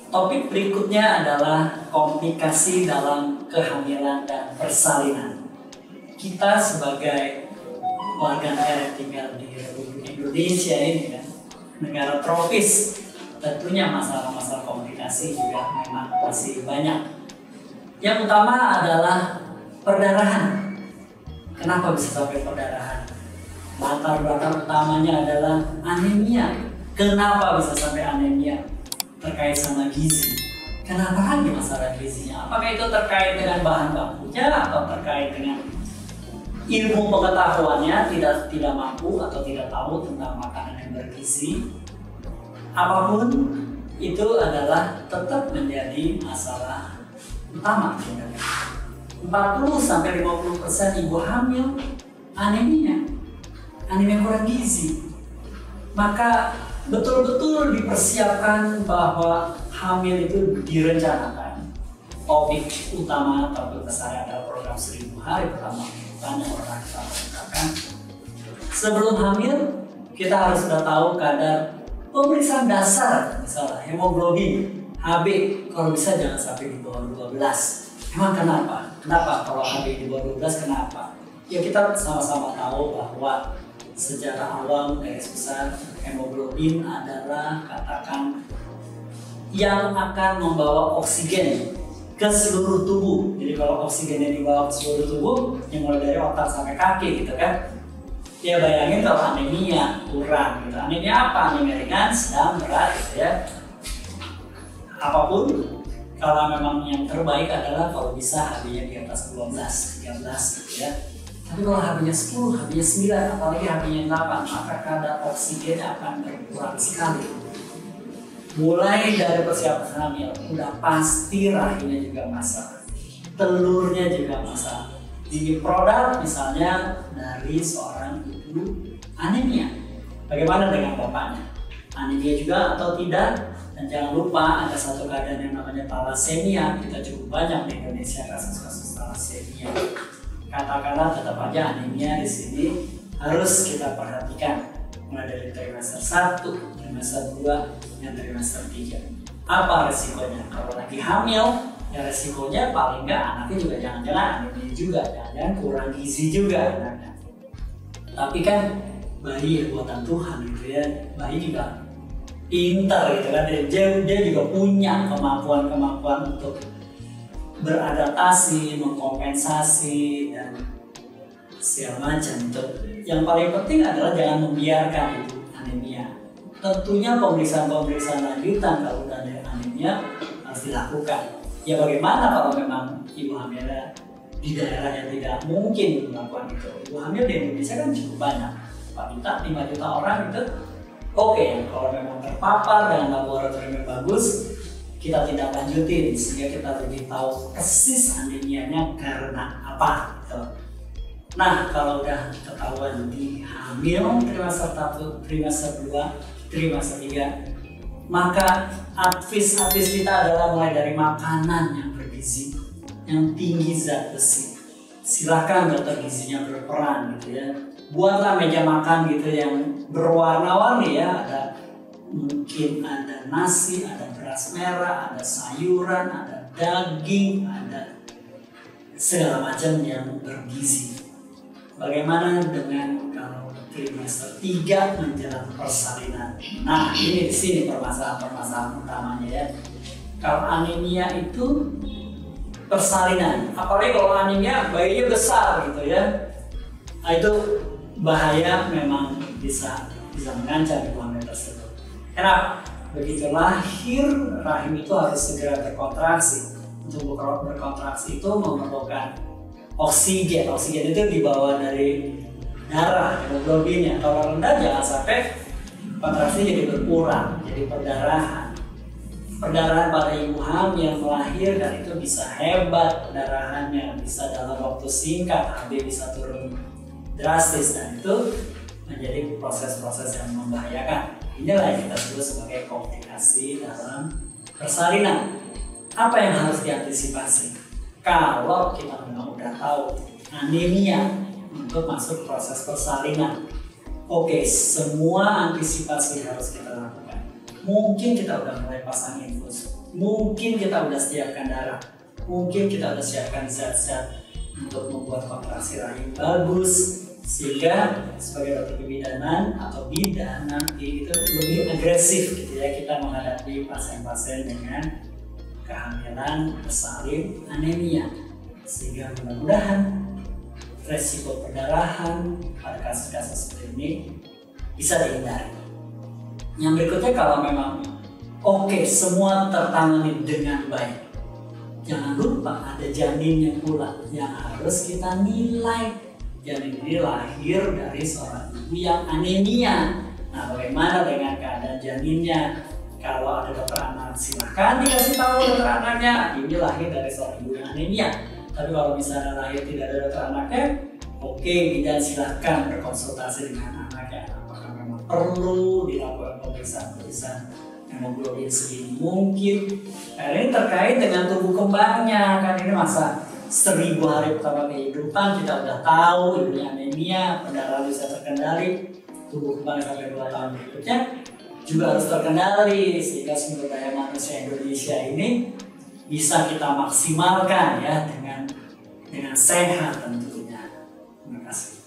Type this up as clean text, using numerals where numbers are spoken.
Topik berikutnya adalah komplikasi dalam kehamilan dan persalinan. Kita sebagai warga negara yang tinggal di Republik Indonesia ini kan, negara tropis, tentunya masalah-masalah komplikasi juga memang masih banyak. Yang utama adalah perdarahan. Kenapa bisa sampai perdarahan? Latar belakang utamanya adalah anemia. Kenapa bisa sampai anemia? Terkait sama gizi. Kenapa lagi masalah gizinya? Apakah itu terkait dengan bahan bakunya atau terkait dengan ilmu pengetahuannya tidak mampu atau tidak tahu tentang makanan yang bergizi? Apapun itu adalah tetap menjadi masalah utama. 40-50% ibu hamil anemia kurang gizi. Maka betul-betul dipersiapkan bahwa hamil itu direncanakan. Topik utama, topik besar adalah program 1000 hari pertama kehidupan yang pernah kita lakukan. Sebelum hamil, kita harus sudah tahu kadar pemeriksaan dasar, misalnya hemoglobin, HB, kalau bisa jangan sampai di bawah 12. Emang kenapa? Kenapa kalau HB di bawah 12, kenapa? Ya kita sama-sama tahu bahwa secara awam garis besar hemoglobin adalah katakan yang akan membawa oksigen ke seluruh tubuh. Jadi kalau oksigennya dibawa ke seluruh tubuh, yang mulai dari otak sampai kaki gitu kan. Ya bayangin kalau anemia kurang gitu. Anemia apa? Anemia ringan, sedang, berat gitu ya. Apapun, kalau memang yang terbaik adalah kalau bisa HB-nya di atas 12, 13 gitu ya. Tapi kalau HB-nya 10, HB-nya 9, apalagi HB-nya 8, maka kadar oksigen akan berkurang sekali. Mulai dari persiapan hamil, udah pasti rahimnya juga masalah, telurnya juga masalah. Ini produk misalnya dari seorang ibu anemia. Bagaimana dengan bapaknya? Anemia juga atau tidak? Dan jangan lupa ada satu keadaan yang namanya thalassemia. Kita cukup banyak di Indonesia kasus-kasus thalassemia. Katakanlah tetap aja anemia di sini harus kita perhatikan mulai dari trimester 1, trimester 2, dan trimester 3. Apa resikonya? Kalau lagi hamil, ya resikonya paling nggak anaknya juga jangan-jangan anemia juga, jangan-jangan kurang gizi juga anaknya. Tapi kan bayi buatan Tuhan gitu ya, bayi juga pintar gitu kan, dia juga punya kemampuan untuk beradaptasi, mengkompensasi dan segala macam. Yang paling penting adalah jangan membiarkan itu anemia. Tentunya pemeriksaan lanjutan kalau udah ada anemia harus dilakukan. Ya bagaimana kalau memang ibu hamil di daerah yang tidak mungkin melakukan itu? Ibu hamil di Indonesia kan cukup banyak, 4 juta, 5 juta orang itu. Oke, kalau memang terpapar dengan laboratorium yang bagus, kita tidak lanjutin sehingga kita lebih tahu persis anemianya karena apa gitu. Nah, kalau udah ketahuan di hamil trimester 1, trimester 2, trimester 3, maka advis kita adalah mulai dari makanan yang bergizi, yang tinggi zat besi. Silakan dokter gizinya berperan gitu ya. Buatlah meja makan gitu yang berwarna-warni ya, mungkin ada nasi, ada beras merah, ada sayuran, ada daging, ada segala macam yang bergizi. Bagaimana dengan kalau trimester 3 menjelang persalinan? Nah, ini di sini permasalahan utamanya ya. Kalau anemia itu persalinan, apalagi kalau anemia bayinya besar gitu ya. Nah, itu bahaya, memang bisa mengancam ibu hamil tersebut. Kenapa? Begitu lahir, rahim itu harus segera berkontraksi. Untuk berkontraksi itu memerlukan oksigen. Oksigen itu dibawa dari darah, hemoglobinnya. Kalau rendah jangan sampai kontraksi jadi berkurang, jadi perdarahan. Perdarahan pada ibu hamil yang melahirkan itu bisa hebat perdarahannya, bisa dalam waktu singkat HB bisa turun drastis, dan itu menjadi proses-proses yang membahayakan. Inilah yang kita sebut sebagai komplikasi dalam persalinan. Apa yang harus diantisipasi? Kalau kita memang udah tahu anemia untuk masuk proses persalinan, oke, semua antisipasi harus kita lakukan. Mungkin kita udah mulai pasang infus, Mungkin kita udah siapkan darah, mungkin kita udah siapkan zat-zat untuk membuat kontraksi rahim bagus, sehingga sebagai dokter kebidanan atau bidan nanti itu lebih agresif gitu ya kita menghadapi pasien-pasien dengan kehamilan bersalin anemia, sehingga mudah-mudahan resiko perdarahan pada kasus-kasus seperti ini bisa dihindari. Yang berikutnya, kalau memang oke, semua tertangani dengan baik, jangan lupa ada janinnya pula yang harus kita nilai. Janin ini lahir dari seorang ibu yang anemia. Nah, bagaimana dengan keadaan janinnya? Kalau ada dokter anak, silahkan dikasih tahu dokter anaknya ini lahir dari seorang ibu yang anemia. Tapi kalau misalnya lahir tidak ada dokter anaknya, oke, bidan silahkan berkonsultasi dengan anaknya. Apakah memang perlu dilakukan pemeriksaan hemoglobin segini? Mungkin karena ini terkait dengan tumbuh kembangnya, kan ini masa 1000 hari pertama kehidupan kita udah tahu ibunya anemia, pendarahan bisa terkendali, tumbuh kembang sampai 2 tahun berikutnya juga harus terkendali, sehingga sumber daya manusia Indonesia ini bisa kita maksimalkan ya dengan sehat tentunya. Terima kasih.